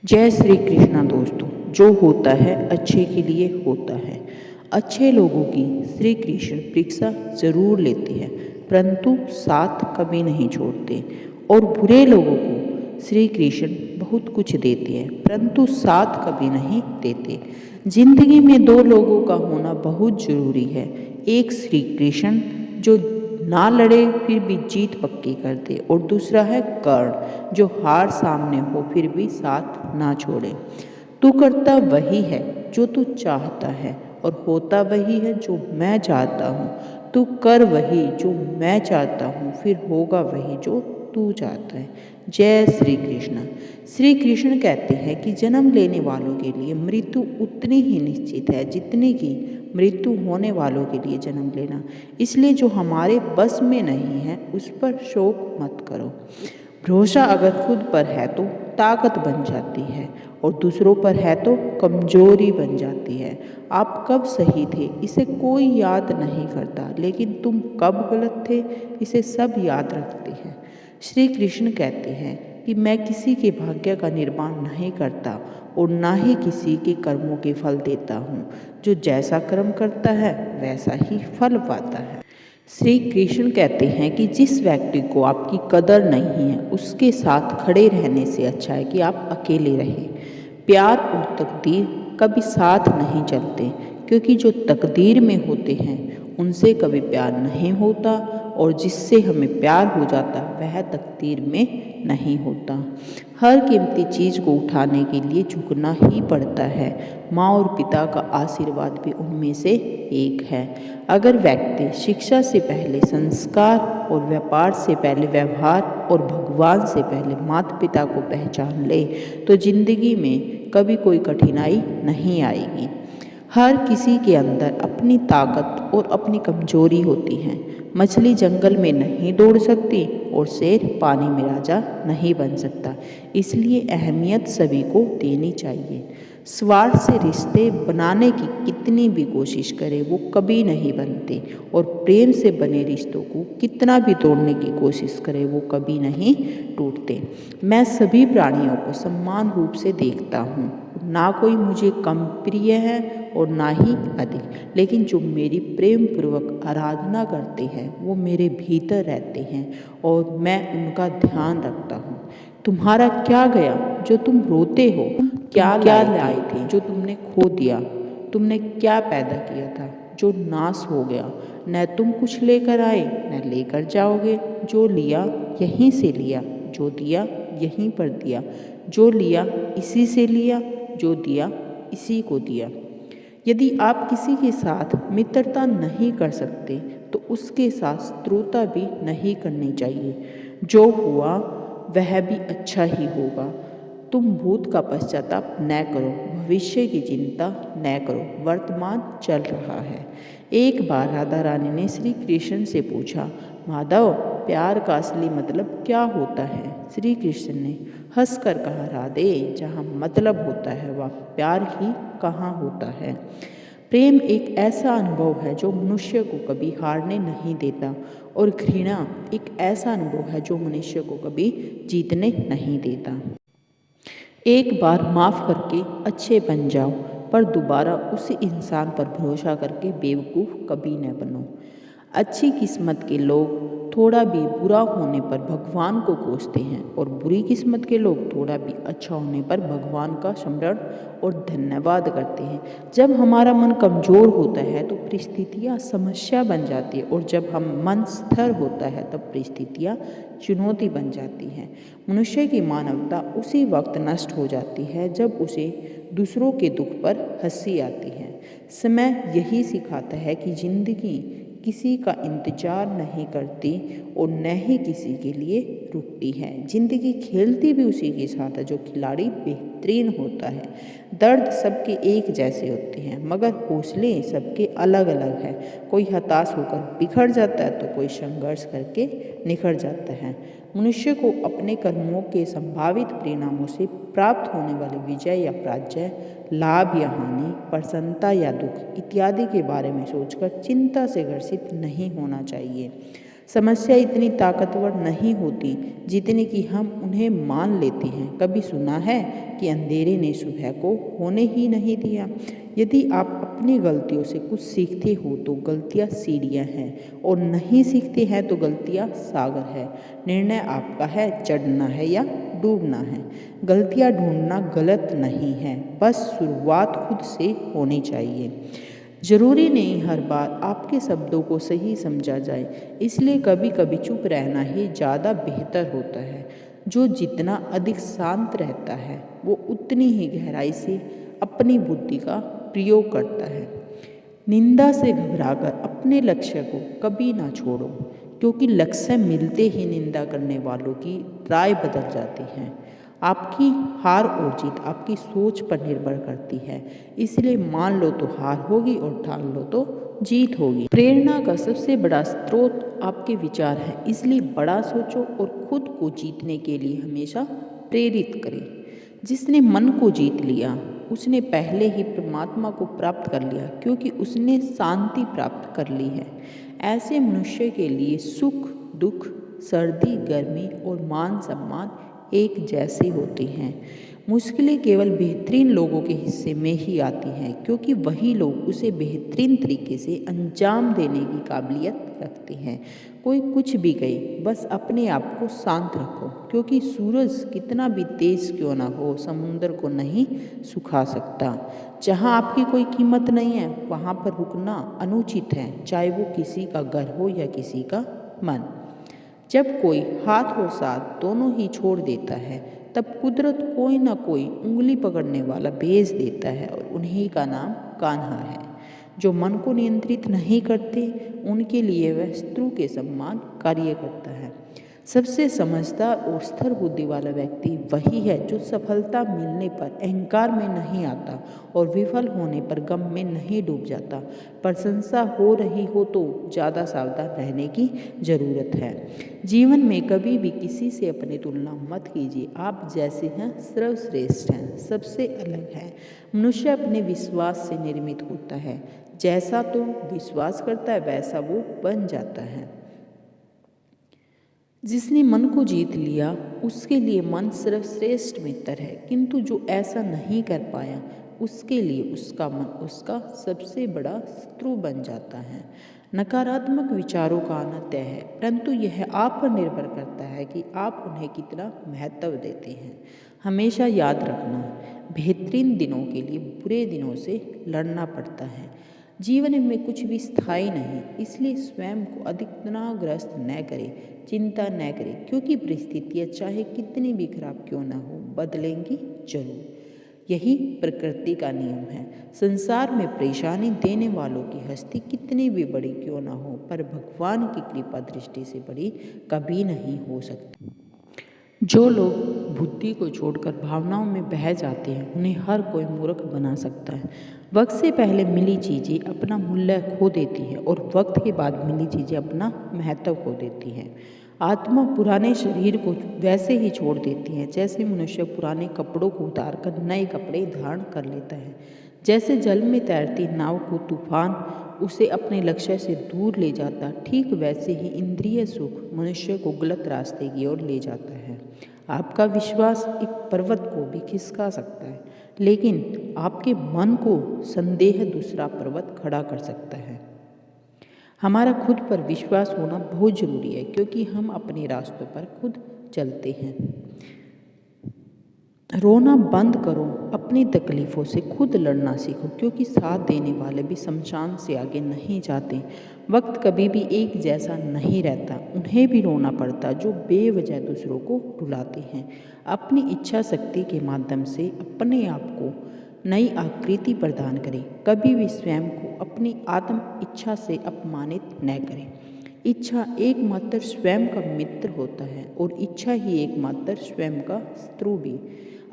जय श्री कृष्णा दोस्तों। जो होता है अच्छे के लिए होता है। अच्छे लोगों की श्री कृष्ण परीक्षा जरूर लेते हैं, परंतु साथ कभी नहीं छोड़ते। और बुरे लोगों को श्री कृष्ण बहुत कुछ देते हैं, परंतु साथ कभी नहीं देते। जिंदगी में दो लोगों का होना बहुत जरूरी है। एक श्री कृष्ण जो ना लड़े फिर भी जीत पक्की कर दे, और दूसरा है कर्ण जो हार सामने हो फिर भी साथ ना छोड़े। तू करता वही है जो तू चाहता है, और होता वही है जो मैं चाहता हूँ। तू कर वही जो मैं चाहता हूँ, फिर होगा वही जो तू चाहता है। जय श्री कृष्ण। श्री कृष्ण कहते हैं कि जन्म लेने वालों के लिए मृत्यु उतनी ही निश्चित है जितनी कि मृत्यु होने वालों के लिए जन्म लेना। इसलिए जो हमारे बस में नहीं है उस पर शोक मत करो। भरोसा अगर खुद पर है तो ताकत बन जाती है, और दूसरों पर है तो कमजोरी बन जाती है। आप कब सही थे इसे कोई याद नहीं करता, लेकिन तुम कब गलत थे इसे सब याद रखते हैं। श्री कृष्ण कहते हैं कि मैं किसी के भाग्य का निर्माण नहीं करता, और ना ही किसी के कर्मों के फल देता हूँ। जो जैसा कर्म करता है वैसा ही फल पाता है। श्री कृष्ण कहते हैं कि जिस व्यक्ति को आपकी कदर नहीं है उसके साथ खड़े रहने से अच्छा है कि आप अकेले रहें। प्यार और तकदीर कभी साथ नहीं चलते, क्योंकि जो तकदीर में होते हैं उनसे कभी प्यार नहीं होता, और जिससे हमें प्यार हो जाता वह तकदीर में नहीं होता। हर कीमती चीज़ को उठाने के लिए झुकना ही पड़ता है। माँ और पिता का आशीर्वाद भी उनमें से एक है। अगर व्यक्ति शिक्षा से पहले संस्कार, और व्यापार से पहले व्यवहार, और भगवान से पहले माता पिता को पहचान ले तो जिंदगी में कभी कोई कठिनाई नहीं आएगी। हर किसी के अंदर अपनी ताकत और अपनी कमजोरी होती है। मछली जंगल में नहीं दौड़ सकती, और शेर पानी में राजा नहीं बन सकता। इसलिए अहमियत सभी को देनी चाहिए। स्वार्थ से रिश्ते बनाने की कितनी भी कोशिश करें वो कभी नहीं बनते, और प्रेम से बने रिश्तों को कितना भी तोड़ने की कोशिश करें वो कभी नहीं टूटते। मैं सभी प्राणियों को समान रूप से देखता हूँ। ना कोई मुझे कम प्रिय है और ना ही अधिक, लेकिन जो मेरी प्रेम पूर्वक आराधना करते हैं वो मेरे भीतर रहते हैं, और मैं उनका ध्यान रखता हूँ। तुम्हारा क्या गया जो तुम रोते हो? क्या लाए थे जो तुमने खो दिया? तुमने क्या पैदा किया था जो नाश हो गया? न तुम कुछ लेकर आए न लेकर जाओगे। जो लिया यहीं से लिया, जो दिया यहीं पर दिया। जो लिया इसी से लिया, जो दिया इसी को दिया। यदि आप किसी के साथ मित्रता नहीं कर सकते तो उसके साथ शत्रुता भी नहीं करनी चाहिए। जो हुआ वह भी अच्छा ही होगा। तुम भूत का पश्चाताप न करो, भविष्य की चिंता न करो, वर्तमान चल रहा है। एक बार राधा रानी ने श्री कृष्ण से पूछा, माधव प्यार का असली मतलब क्या होता है? श्री कृष्ण ने हंसकर कहा, राधे जहाँ मतलब होता है वह प्यार ही कहाँ होता है। प्रेम एक ऐसा अनुभव है जो मनुष्य को कभी हारने नहीं देता, और घृणा एक ऐसा अनुभव है जो मनुष्य को कभी जीतने नहीं देता। एक बार माफ़ करके अच्छे बन जाओ, पर दोबारा उसी इंसान पर भरोसा करके बेवकूफ़ कभी न बनो। अच्छी किस्मत के लोग थोड़ा भी बुरा होने पर भगवान को कोसते हैं, और बुरी किस्मत के लोग थोड़ा भी अच्छा होने पर भगवान का स्मरण और धन्यवाद करते हैं। जब हमारा मन कमज़ोर होता है तो परिस्थितियाँ समस्या बन जाती है, और जब हम मन स्थिर होता है तब परिस्थितियाँ चुनौती बन जाती हैं। मनुष्य की मानवता उसी वक्त नष्ट हो जाती है जब उसे दूसरों के दुख पर हंसी आती है। समय यही सिखाता है कि जिंदगी किसी का इंतजार नहीं करती, और न ही किसी के लिए रुकती है। जिंदगी खेलती भी उसी के साथ है जो खिलाड़ी बेहतरीन होता है। दर्द सबके एक जैसे होते हैं, मगर हौसले सबके अलग अलग हैं। कोई हताश होकर बिखर जाता है तो कोई संघर्ष करके निखर जाता है। मनुष्य को अपने कर्मों के संभावित परिणामों से प्राप्त होने वाली विजय या पराजय, लाभ या हानि, प्रसन्नता या दुख इत्यादि के बारे में सोचकर चिंता से ग्रसित नहीं होना चाहिए। समस्या इतनी ताकतवर नहीं होती जितनी कि हम उन्हें मान लेते हैं। कभी सुना है कि अंधेरे ने सुबह को होने ही नहीं दिया। यदि आप अपनी गलतियों से कुछ सीखते हो तो गलतियाँ सीढ़ियाँ हैं, और नहीं सीखते हैं तो गलतियाँ सागर है। निर्णय आपका है, चढ़ना है या डूबना है। गलतियाँ ढूंढना गलत नहीं है, बस शुरुआत खुद से होनी चाहिए। जरूरी नहीं हर बार आपके शब्दों को सही समझा जाए, इसलिए कभी कभी चुप रहना ही ज़्यादा बेहतर होता है। जो जितना अधिक शांत रहता है वो उतनी ही गहराई से अपनी बुद्धि का प्रयोग करता है। निंदा से घबराकर अपने लक्ष्य को कभी ना छोड़ो, क्योंकि लक्ष्य मिलते ही निंदा करने वालों की राय बदल जाती है। आपकी हार और जीत आपकी सोच पर निर्भर करती है, इसलिए मान लो तो हार होगी और ठान लो तो जीत होगी। प्रेरणा का सबसे बड़ा स्रोत आपके विचार है, इसलिए बड़ा सोचो और खुद को जीतने के लिए हमेशा प्रेरित करें। जिसने मन को जीत लिया उसने पहले ही परमात्मा को प्राप्त कर लिया, क्योंकि उसने शांति प्राप्त कर ली है। ऐसे मनुष्य के लिए सुख दुख, सर्दी गर्मी और मान सम्मान एक जैसे होते हैं। मुश्किलें केवल बेहतरीन लोगों के हिस्से में ही आती हैं, क्योंकि वही लोग उसे बेहतरीन तरीके से अंजाम देने की काबिलियत रखते हैं। कोई कुछ भी कहे, बस अपने आप को शांत रखो, क्योंकि सूरज कितना भी तेज क्यों ना हो समुद्र को नहीं सुखा सकता। जहाँ आपकी कोई कीमत नहीं है वहाँ पर रुकना अनुचित है, चाहे वो किसी का घर हो या किसी का मन। जब कोई हाथ और साथ दोनों ही छोड़ देता है तब कुदरत कोई ना कोई उंगली पकड़ने वाला भेज देता है, और उन्हीं का नाम कान्हा है। जो मन को नियंत्रित नहीं करते उनके लिए वह शत्रु के समान कार्य करता है। सबसे समझदार और स्थिर बुद्धि वाला व्यक्ति वही है जो सफलता मिलने पर अहंकार में नहीं आता और विफल होने पर गम में नहीं डूब जाता। प्रशंसा हो रही हो तो ज़्यादा सावधान रहने की ज़रूरत है। जीवन में कभी भी किसी से अपनी तुलना मत कीजिए। आप जैसे हैं सर्वश्रेष्ठ हैं, सबसे अलग हैं। मनुष्य अपने विश्वास से निर्मित होता है। जैसा तो विश्वास करता है वैसा वो बन जाता है। जिसने मन को जीत लिया उसके लिए मन सर्वश्रेष्ठ मित्र है, किंतु जो ऐसा नहीं कर पाया उसके लिए उसका मन उसका सबसे बड़ा शत्रु बन जाता है। नकारात्मक विचारों का आना तय है, परंतु यह आप पर निर्भर करता है कि आप उन्हें कितना महत्व देते हैं। हमेशा याद रखना, बेहतरीन दिनों के लिए बुरे दिनों से लड़ना पड़ता है। जीवन में कुछ भी स्थायी नहीं, इसलिए स्वयं को अधिक तनावग्रस्त न करें, चिंता न करें, क्योंकि परिस्थितियाँ चाहे कितनी भी खराब क्यों ना हो बदलेंगी जरूर। यही प्रकृति का नियम है। संसार में परेशानी देने वालों की हस्ती कितनी भी बड़ी क्यों ना हो, पर भगवान की कृपा दृष्टि से बड़ी कभी नहीं हो सकती। जो लोग बुद्धि को छोड़कर भावनाओं में बह जाते हैं उन्हें हर कोई मूर्ख बना सकता है। वक्त से पहले मिली चीज़ें अपना मूल्य खो देती हैं और वक्त के बाद मिली चीज़ें अपना महत्व खो देती हैं। आत्मा पुराने शरीर को वैसे ही छोड़ देती है जैसे मनुष्य पुराने कपड़ों को उतार कर नए कपड़े धारण कर लेता है। जैसे जल में तैरती नाव को तूफान उसे अपने लक्ष्य से दूर ले जाता, ठीक वैसे ही इंद्रिय सुख मनुष्य को गलत रास्ते की ओर ले जाता है। आपका विश्वास एक पर्वत को भी खिसका सकता है, लेकिन आपके मन को संदेह दूसरा पर्वत खड़ा कर सकता है। हमारा खुद पर विश्वास होना बहुत जरूरी है, क्योंकि हम अपने रास्तों पर खुद चलते हैं। रोना बंद करो, अपनी तकलीफ़ों से खुद लड़ना सीखो, क्योंकि साथ देने वाले भी शमशान से आगे नहीं जाते। वक्त कभी भी एक जैसा नहीं रहता, उन्हें भी रोना पड़ता जो बेवजह दूसरों को रुलाते हैं। अपनी इच्छा शक्ति के माध्यम से अपने आप को नई आकृति प्रदान करें। कभी भी स्वयं को अपनी आत्म इच्छा से अपमानित न करें। इच्छा एकमात्र स्वयं का मित्र होता है और इच्छा ही एकमात्र स्वयं का शत्रु भी।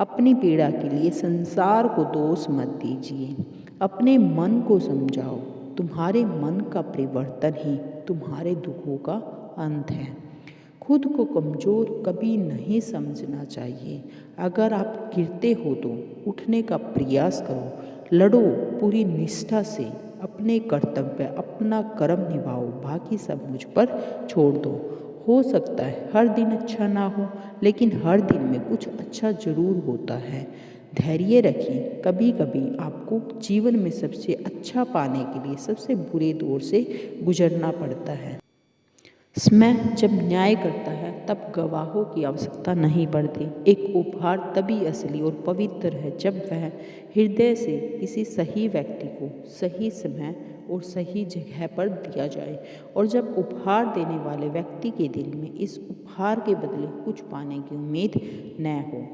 अपनी पीड़ा के लिए संसार को दोष मत दीजिए, अपने मन को समझाओ। तुम्हारे मन का परिवर्तन ही तुम्हारे दुखों का अंत है। खुद को कमज़ोर कभी नहीं समझना चाहिए। अगर आप गिरते हो तो उठने का प्रयास करो, लड़ो पूरी निष्ठा से, अपने कर्तव्य, अपना कर्म निभाओ, बाकी सब मुझ पर छोड़ दो। हो सकता है हर दिन अच्छा ना हो, लेकिन हर दिन में कुछ अच्छा जरूर होता है। धैर्य रखिए, कभी कभी आपको जीवन में सबसे अच्छा पाने के लिए सबसे बुरे दौर से गुजरना पड़ता है। समय जब न्याय करता है तब गवाहों की आवश्यकता नहीं पड़ती। एक उपहार तभी असली और पवित्र है जब वह हृदय से किसी सही व्यक्ति को सही समय और सही जगह पर दिया जाए, और जब उपहार देने वाले व्यक्ति के दिल में इस उपहार के बदले कुछ पाने की उम्मीद न हो।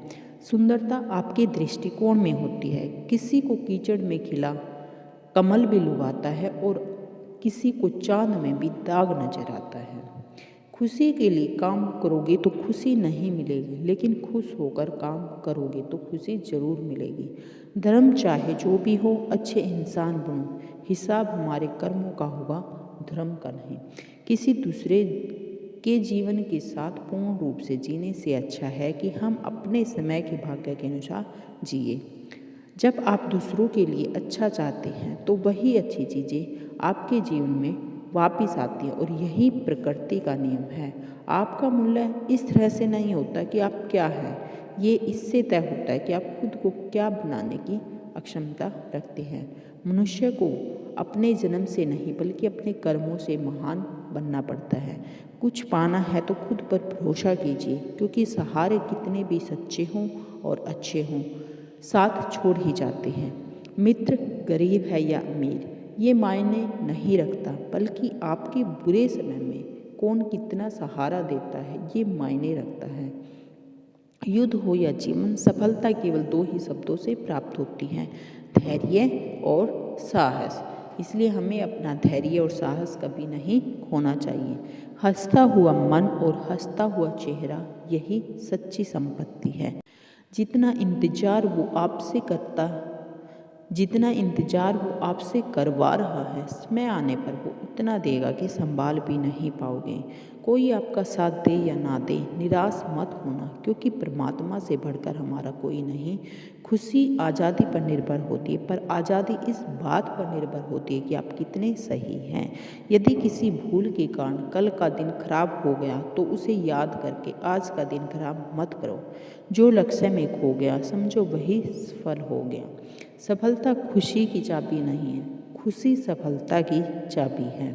सुंदरता आपके दृष्टिकोण में होती है। किसी को कीचड़ में खिला कमल भी लुभाता है और किसी को चांद में भी दाग नजर आता है। खुशी के लिए काम करोगे तो खुशी नहीं मिलेगी, लेकिन खुश होकर काम करोगे तो खुशी जरूर मिलेगी। धर्म चाहे जो भी हो, अच्छे इंसान बनो। हिसाब हमारे कर्मों का होगा, धर्म का नहीं। किसी दूसरे के जीवन के साथ पूर्ण रूप से जीने से अच्छा है कि हम अपने समय के भाग्य के अनुसार जिए। जब आप दूसरों के लिए अच्छा चाहते हैं तो वही अच्छी चीज़ें आपके जीवन में वापिस आती है, और यही प्रकृति का नियम है। आपका मूल्य इस तरह से नहीं होता कि आप क्या हैं, ये इससे तय होता है कि आप खुद को क्या बनाने की अक्षमता रखते हैं। मनुष्य को अपने जन्म से नहीं बल्कि अपने कर्मों से महान बनना पड़ता है। कुछ पाना है तो खुद पर भरोसा कीजिए, क्योंकि सहारे कितने भी सच्चे हों और अच्छे हों, साथ छोड़ ही जाते हैं। मित्र गरीब है या अमीर ये मायने नहीं रखता, बल्कि आपके बुरे समय में कौन कितना सहारा देता है ये मायने रखता है। युद्ध हो या जीवन, सफलता केवल दो ही शब्दों से प्राप्त होती है, धैर्य और साहस। इसलिए हमें अपना धैर्य और साहस कभी नहीं खोना चाहिए। हंसता हुआ मन और हंसता हुआ चेहरा यही सच्ची संपत्ति है। जितना इंतजार वो आपसे करवा रहा है, समय आने पर वो इतना देगा कि संभाल भी नहीं पाओगे। कोई आपका साथ दे या ना दे, निराश मत होना, क्योंकि परमात्मा से बढ़कर हमारा कोई नहीं। खुशी आज़ादी पर निर्भर होती है, पर आज़ादी इस बात पर निर्भर होती है कि आप कितने सही हैं। यदि किसी भूल के कारण कल का दिन खराब हो गया तो उसे याद करके आज का दिन खराब मत करो। जो लक्ष्य में खो गया समझो वही सफल हो गया। सफलता खुशी की चाबी नहीं है, खुशी सफलता की चाबी है।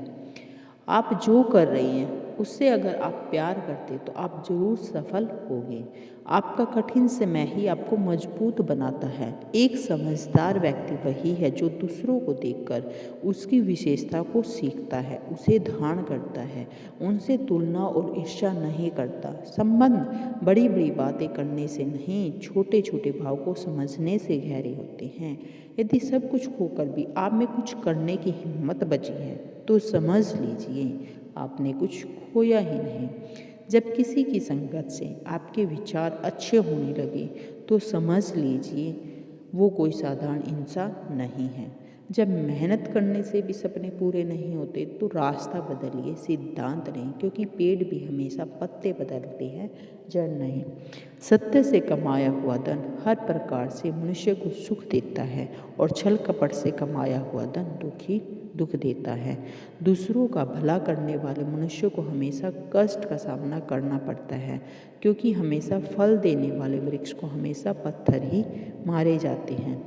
आप जो कर रहे हैं उससे अगर आप प्यार करते तो आप जरूर सफल होंगे। आपका कठिन समय ही आपको मजबूत बनाता है। एक समझदार व्यक्ति वही है जो दूसरों को देखकर उसकी विशेषता को सीखता है, उसे धारण करता है, उनसे तुलना और ईर्ष्या नहीं करता। संबंध बड़ी बड़ी बातें करने से नहीं, छोटे छोटे भाव को समझने से गहरे होते हैं। यदि सब कुछ खोकर भी आप में कुछ करने की हिम्मत बची है तो समझ लीजिए आपने कुछ खोया ही नहीं। जब किसी की संगत से आपके विचार अच्छे होने लगे तो समझ लीजिए वो कोई साधारण इंसान नहीं है। जब मेहनत करने से भी सपने पूरे नहीं होते तो रास्ता बदलिए, सिद्धांत नहीं, क्योंकि पेड़ भी हमेशा पत्ते बदलते हैं, जड़ नहीं। सत्य से कमाया हुआ धन हर प्रकार से मनुष्य को सुख देता है, और छल कपट से कमाया हुआ धन दुख देता है। दूसरों का भला करने वाले मनुष्य को हमेशा कष्ट का सामना करना पड़ता है, क्योंकि हमेशा फल देने वाले वृक्ष को हमेशा पत्थर ही मारे जाते हैं।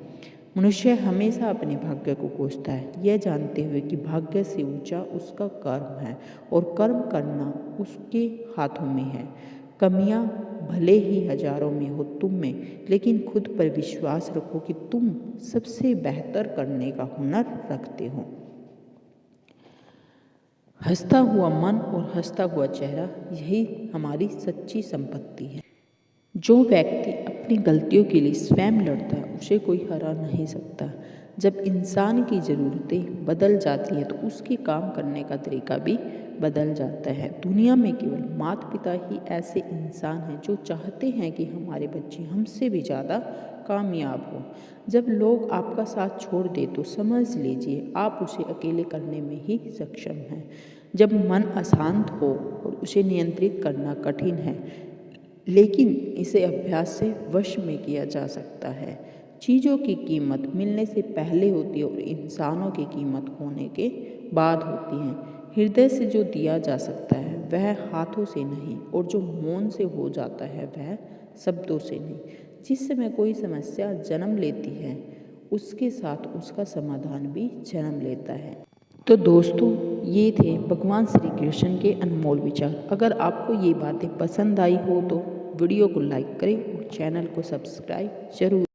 मनुष्य हमेशा अपने भाग्य को कोसता है, यह जानते हुए कि भाग्य से ऊंचा उसका कर्म है और कर्म करना उसके हाथों में है। कमियां भले ही हजारों में हो तुम में, लेकिन खुद पर विश्वास रखो कि तुम सबसे बेहतर करने का हुनर रखते हो। हंसता हुआ मन और हंसता हुआ चेहरा यही हमारी सच्ची संपत्ति है। जो व्यक्ति अपनी गलतियों के लिए स्वयं लड़ता है उसे कोई हरा नहीं सकता। जब इंसान की ज़रूरतें बदल जाती हैं तो उसके काम करने का तरीका भी बदल जाता है। दुनिया में केवल माता पिता ही ऐसे इंसान हैं जो चाहते हैं कि हमारे बच्चे हमसे भी ज़्यादा कामयाब हो। जब लोग आपका साथ छोड़ दे तो समझ लीजिए आप उसे अकेले करने में ही सक्षम हैं। जब मन अशांत हो और उसे नियंत्रित करना कठिन है, लेकिन इसे अभ्यास से वश में किया जा सकता है, चीज़ों की कीमत मिलने से पहले होती है और इंसानों की कीमत होने के बाद होती है। हृदय से जो दिया जा सकता है वह हाथों से नहीं, और जो मौन से हो जाता है वह शब्दों से नहीं। जिस समय कोई समस्या जन्म लेती है उसके साथ उसका समाधान भी जन्म लेता है। तो दोस्तों, ये थे भगवान श्री कृष्ण के अनमोल विचार। अगर आपको ये बातें पसंद आई हो तो वीडियो को लाइक करें और चैनल को सब्सक्राइब जरूर